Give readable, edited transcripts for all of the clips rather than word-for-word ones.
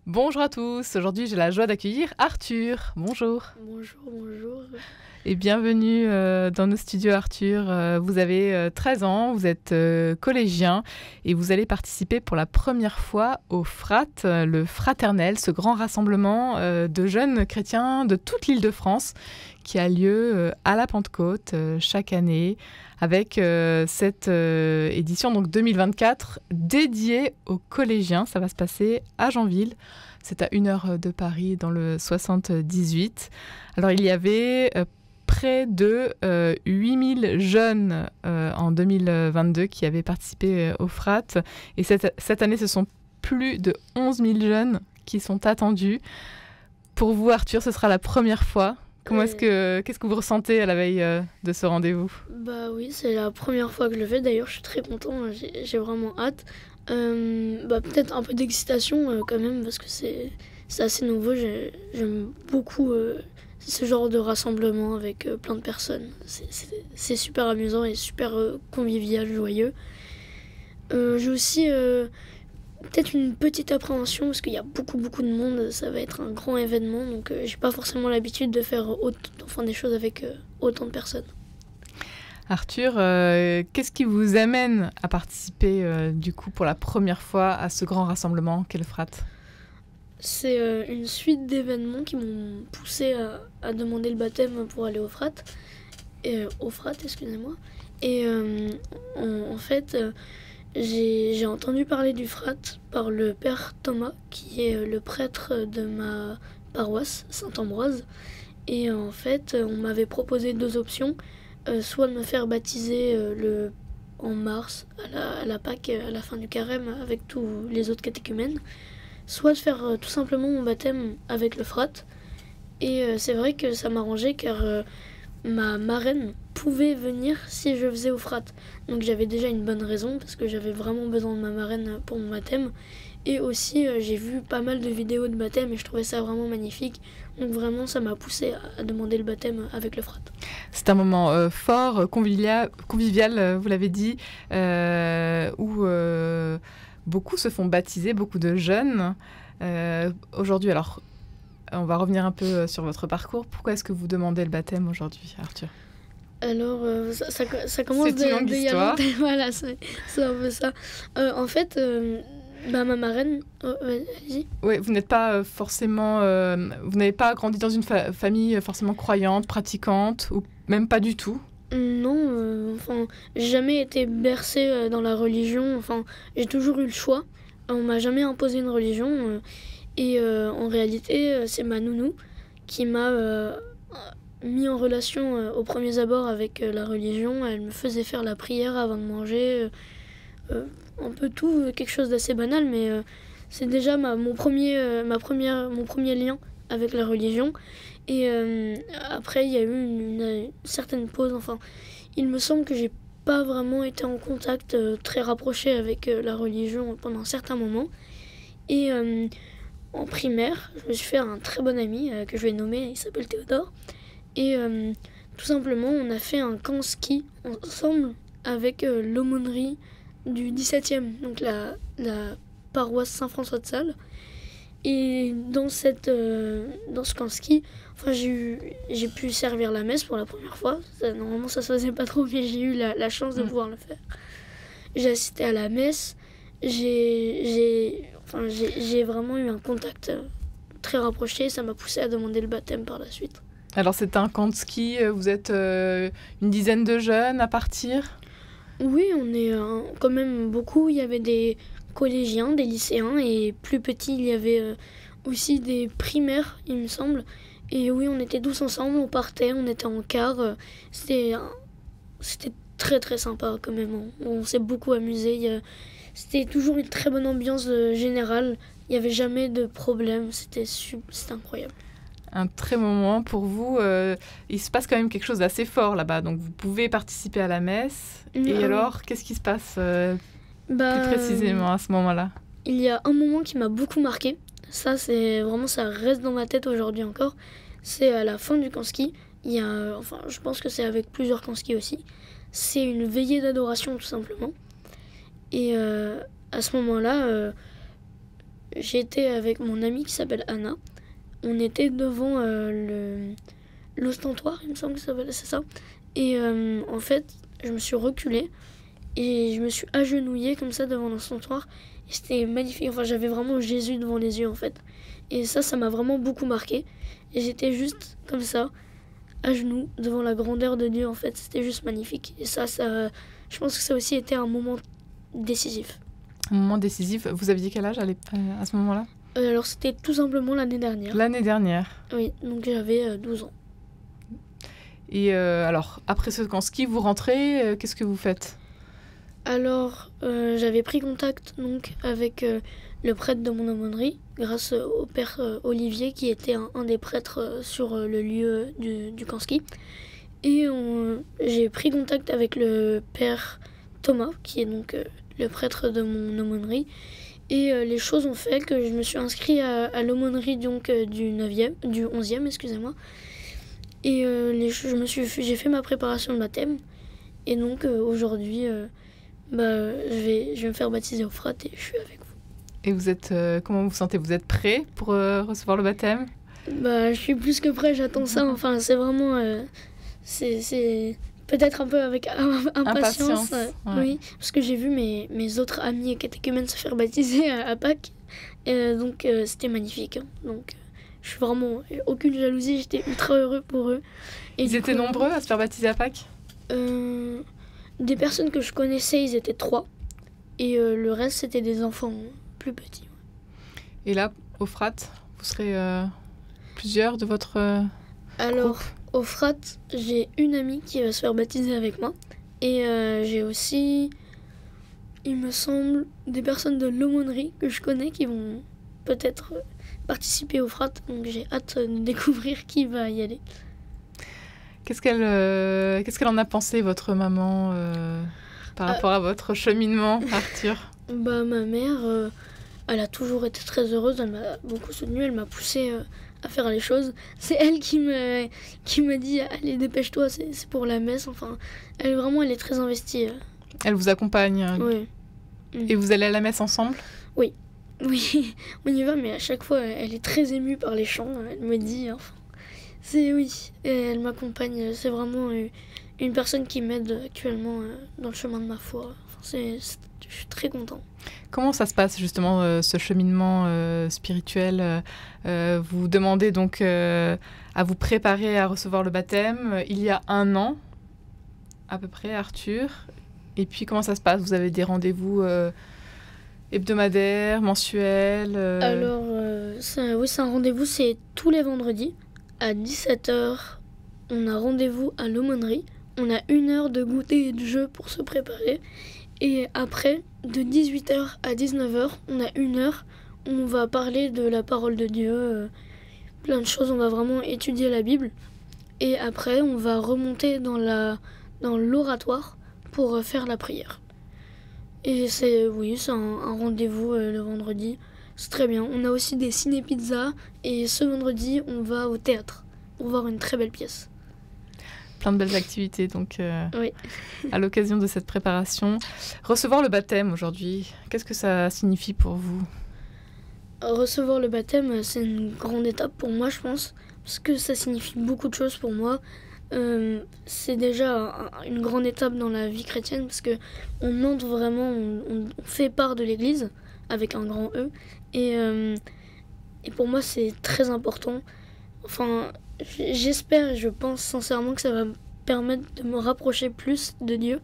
Bonjour à tous, aujourd'hui j'ai la joie d'accueillir Arthur. Bonjour. Bonjour. Et bienvenue dans nos studios Arthur. Vous avez 13 ans, vous êtes collégien et vous allez participer pour la première fois au FRAT, le Fraternel, ce grand rassemblement de jeunes chrétiens de toute l'Île-de-France qui a lieu à la Pentecôte chaque année avec cette édition donc 2024 dédiée aux collégiens. Ça va se passer à Janville. C'est à 1 heure de Paris dans le 78. Alors il y avait près de 8000 jeunes en 2022 qui avaient participé au FRAT. Et cette année, ce sont plus de 11 000 jeunes qui sont attendus. Pour vous, Arthur, ce sera la première fois. Qu'est-ce que vous ressentez à la veille de ce rendez-vous ? Bah oui, c'est la première fois que je le fais. D'ailleurs, je suis très content. J'ai vraiment hâte. Peut-être un peu d'excitation quand même parce que c'est assez nouveau. J'aime beaucoup ce genre de rassemblement avec plein de personnes. C'est super amusant et super convivial, joyeux. J'ai aussi peut-être une petite appréhension parce qu'il y a beaucoup de monde. Ça va être un grand événement, donc j'ai pas forcément l'habitude de faire des choses avec autant de personnes. Arthur, qu'est-ce qui vous amène à participer du coup pour la première fois à ce grand rassemblement qu'est le FRAT ? C'est une suite d'événements qui m'ont poussé à demander le baptême pour aller au FRAT. Au FRAT, excusez-moi. Et en fait, j'ai entendu parler du FRAT par le père Thomas, qui est le prêtre de ma paroisse, Saint-Ambroise. Et en fait, on m'avait proposé 2 options. Soit de me faire baptiser en mars, à la Pâque, à la fin du carême, avec tous les autres catéchumènes, soit de faire tout simplement mon baptême avec le FRAT. Et c'est vrai que ça m'arrangeait car ma marraine pouvait venir si je faisais au FRAT. Donc j'avais déjà une bonne raison parce que j'avais vraiment besoin de ma marraine pour mon baptême. Et aussi j'ai vu pas mal de vidéos de baptême et je trouvais ça vraiment magnifique. Donc vraiment ça m'a poussé à demander le baptême avec le FRAT. C'est un moment fort, convivial, vous l'avez dit, où beaucoup se font baptiser, beaucoup de jeunes. Aujourd'hui, alors, on va revenir un peu sur votre parcours. Pourquoi est-ce que vous demandez le baptême aujourd'hui, Arthur ? Alors, ça commence c'est une longue histoire. Voilà, c'est un peu ça. En fait, ma marraine... allez-y. Oui, vous n'êtes pas forcément... vous n'avez pas grandi dans une famille forcément croyante, pratiquante, ou même pas du tout ? Non, j'ai jamais été bercée dans la religion. J'ai toujours eu le choix. On m'a jamais imposé une religion. En réalité, c'est ma nounou qui m'a mis en relation aux premiers abords avec la religion. Elle me faisait faire la prière avant de manger. Un peu tout, quelque chose d'assez banal, mais c'est déjà mon premier lien avec la religion. Et après, il y a eu une certaine pause. Il me semble que j'ai pas vraiment été en contact très rapproché avec la religion pendant un certain moment. Et en primaire, je me suis fait un très bon ami que je vais nommer, il s'appelle Théodore. Et tout simplement, on a fait un camp ski ensemble avec l'aumônerie du 17e, donc la paroisse Saint-François de Sales. Et dans ce camp ski, j'ai pu servir la messe pour la première fois. Normalement, ça se faisait pas trop, mais j'ai eu la chance de pouvoir le faire. J'ai assisté à la messe. J'ai vraiment eu un contact très rapproché. Ça m'a poussé à demander le baptême par la suite. Alors, c'est un camp de ski. Vous êtes une dizaine de jeunes à partir ? Oui, on est quand même beaucoup. Il y avait des collégiens, des lycéens, et plus petits, il y avait aussi des primaires, il me semble. Et oui, on était tous ensemble, on partait, on était en car. C'était très très sympa quand même. On s'est beaucoup amusé. C'était toujours une très bonne ambiance générale. Il n'y avait jamais de problème. C'était incroyable. Un très bon moment pour vous. Il se passe quand même quelque chose d'assez fort là-bas. Donc vous pouvez participer à la messe. Et alors, qu'est-ce qui se passe plus précisément à ce moment-là ? Il y a un moment qui m'a beaucoup marqué. Ça reste dans ma tête aujourd'hui encore. C'est à la fin du camp ski. Je pense que c'est avec plusieurs camps ski aussi. C'est une veillée d'adoration tout simplement. Et à ce moment-là, j'étais avec mon amie qui s'appelle Anna. On était devant l'ostentoire, il me semble que c'est ça. Et en fait, je me suis reculée et je me suis agenouillée comme ça devant l'ostentoire. Et c'était magnifique. Enfin, j'avais vraiment Jésus devant les yeux en fait. Et ça m'a vraiment beaucoup marqué. Et j'étais juste comme ça, à genoux, devant la grandeur de Dieu en fait. C'était juste magnifique. Et je pense que ça aussi été un moment décisif. Un moment décisif. Vous aviez quel âge à ce moment-là ? Alors c'était tout simplement l'année dernière. L'année dernière ? Oui, donc j'avais 12 ans. Et alors, après ce camp ski, vous rentrez, qu'est-ce que vous faites ? Alors, j'avais pris contact donc, avec le prêtre de mon aumônerie, grâce au père Olivier, qui était un des prêtres sur le lieu du camp ski. Et j'ai pris contact avec le père Thomas, qui est donc le prêtre de mon aumônerie. Et les choses ont fait que je me suis inscrite à l'aumônerie donc, du 11e, excusez-moi. Et j'ai fait ma préparation de baptême. Et donc aujourd'hui, je vais me faire baptiser au Frat et je suis avec vous. Et vous êtes, comment vous vous sentez ? Vous êtes prêt pour recevoir le baptême ? Je suis plus que prêt, j'attends ça. Enfin, c'est vraiment... c'est peut-être un peu avec impatience. Ouais. Oui, parce que j'ai vu mes autres amis catéchumènes se faire baptiser à Pâques. Donc c'était magnifique. Hein. Donc je suis vraiment... Aucune jalousie, j'étais ultra heureux pour eux. Et ils étaient nombreux à se faire baptiser à Pâques ? Des personnes que je connaissais, ils étaient 3. Et le reste, c'était des enfants plus petits. Et là, au Frat, vous serez plusieurs de votre Alors, groupe ? Au Frat, j'ai une amie qui va se faire baptiser avec moi. Et j'ai aussi, il me semble, des personnes de l'aumônerie que je connais qui vont peut-être participer au Frat. Donc j'ai hâte de découvrir qui va y aller. Qu'est-ce qu'elle en a pensé, votre maman, par rapport à votre cheminement, Arthur ? Ma mère, elle a toujours été très heureuse, elle m'a beaucoup soutenue, elle m'a poussée à faire les choses. C'est elle qui m'a dit « Allez, dépêche-toi, c'est pour la messe ». Enfin, elle est très investie. Elle vous accompagne ? Oui. Et vous allez à la messe ensemble ? Oui, on y va, mais à chaque fois, elle est très émue par les chants. Elle me dit, enfin, elle m'accompagne. C'est vraiment une personne qui m'aide actuellement dans le chemin de ma foi. Enfin, je suis très content. Comment ça se passe justement ce cheminement spirituel vous demandez donc à vous préparer à recevoir le baptême il y a 1 an à peu près, Arthur. Et puis comment ça se passe ? Vous avez des rendez-vous hebdomadaires, mensuels Alors, c'est un rendez-vous, c'est tous les vendredis. À 17h, on a rendez-vous à l'aumônerie. On a 1 heure de goûter et de jeu pour se préparer. Et après, de 18h à 19h, on a 1 heure. On va parler de la parole de Dieu, plein de choses. On va vraiment étudier la Bible. Et après, on va remonter dans l'oratoire pour faire la prière. Et c'est un rendez-vous le vendredi. C'est très bien. On a aussi des ciné-pizzas. Et ce vendredi, on va au théâtre pour voir une très belle pièce. Plein de belles activités donc Oui. à l'occasion de cette préparation. Recevoir le baptême aujourd'hui, qu'est-ce que ça signifie pour vous ? Recevoir le baptême, c'est une grande étape pour moi, je pense, parce que ça signifie beaucoup de choses pour moi. C'est déjà une grande étape dans la vie chrétienne, parce qu'on entre vraiment, on fait part de l'Église, avec un grand E, et pour moi c'est très important. Enfin, j'espère et je pense sincèrement que ça va me permettre de me rapprocher plus de Dieu,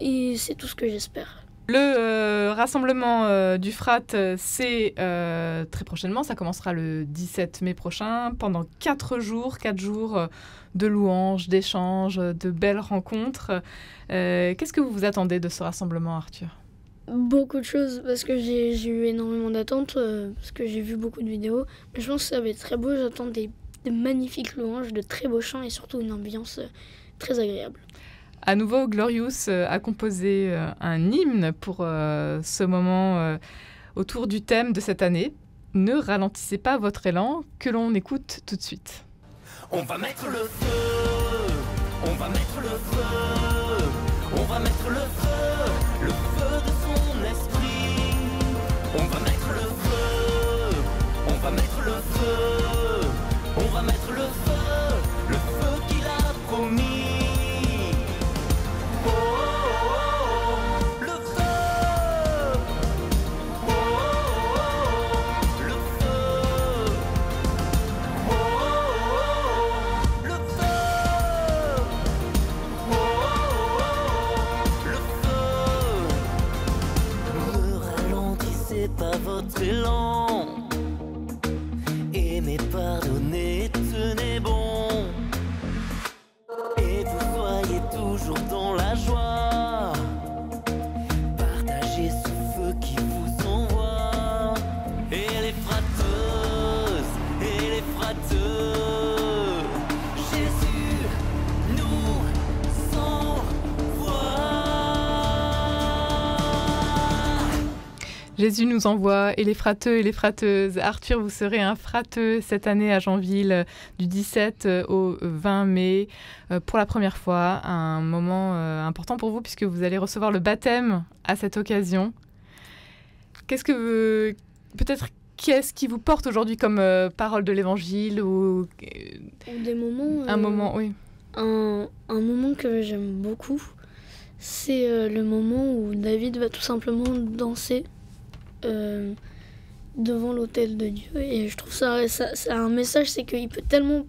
et c'est tout ce que j'espère. Le rassemblement du Frat, c'est très prochainement, ça commencera le 17 mai prochain, pendant 4 jours de louanges, d'échanges, de belles rencontres. Qu'est-ce que vous vous attendez de ce rassemblement, Arthur ? Beaucoup de choses, parce que j'ai eu énormément d'attentes, parce que j'ai vu beaucoup de vidéos, mais je pense que ça va être très beau. J'attends des magnifiques louanges, de très beaux chants et surtout une ambiance très agréable. À nouveau, Glorious a composé un hymne pour ce moment autour du thème de cette année. Ne ralentissez pas votre élan, que l'on écoute tout de suite. On va mettre le feu, on va mettre le feu, on va mettre le feu de son esprit. On va mettre le feu. Tenez, pardonnez, tenez bon. Et vous soyez toujours dans la joie. Partagez ce feu qui vous envoie. Et les frateuses, et les frateux, Jésus nous envoie. Jésus nous envoie, et les frateux et les frateuses. Arthur, vous serez un frateux cette année à Janville, du 17 au 20 mai, pour la première fois. Un moment important pour vous, puisque vous allez recevoir le baptême à cette occasion. Peut-être, qu'est-ce qui vous porte aujourd'hui comme parole de l'Évangile ou Des moments... un moment, oui. Un moment que j'aime beaucoup, c'est le moment où David va tout simplement danser devant l'autel de Dieu. Et je trouve ça un message, c'est qu'il est tellement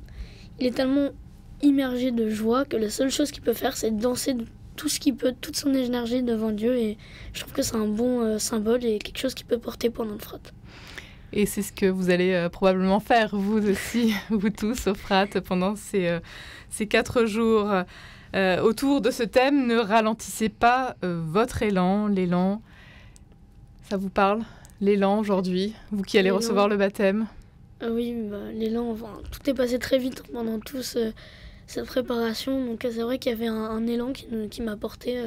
immergé de joie que la seule chose qu'il peut faire, c'est danser de tout ce qu'il peut, toute son énergie devant Dieu. Et je trouve que c'est un bon symbole et quelque chose qu'il peut porter pendant le frat. Et c'est ce que vous allez probablement faire, vous aussi, vous tous, au frat, pendant ces 4 jours. Autour de ce thème, ne ralentissez pas votre élan, l'élan. Ça vous parle, l'élan aujourd'hui, vous qui allez L'élan. recevoir le baptême? Oui, l'élan, tout est passé très vite pendant toute cette préparation. Donc c'est vrai qu'il y avait un élan qui m'a porté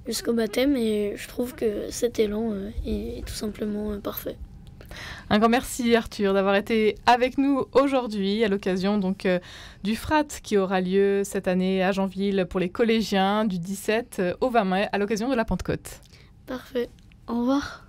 jusqu'au baptême. Et je trouve que cet élan est tout simplement parfait. Un grand merci Arthur d'avoir été avec nous aujourd'hui à l'occasion donc du frat qui aura lieu cette année à Janville pour les collégiens du 17 au 20 mai à l'occasion de la Pentecôte. Parfait. Au revoir.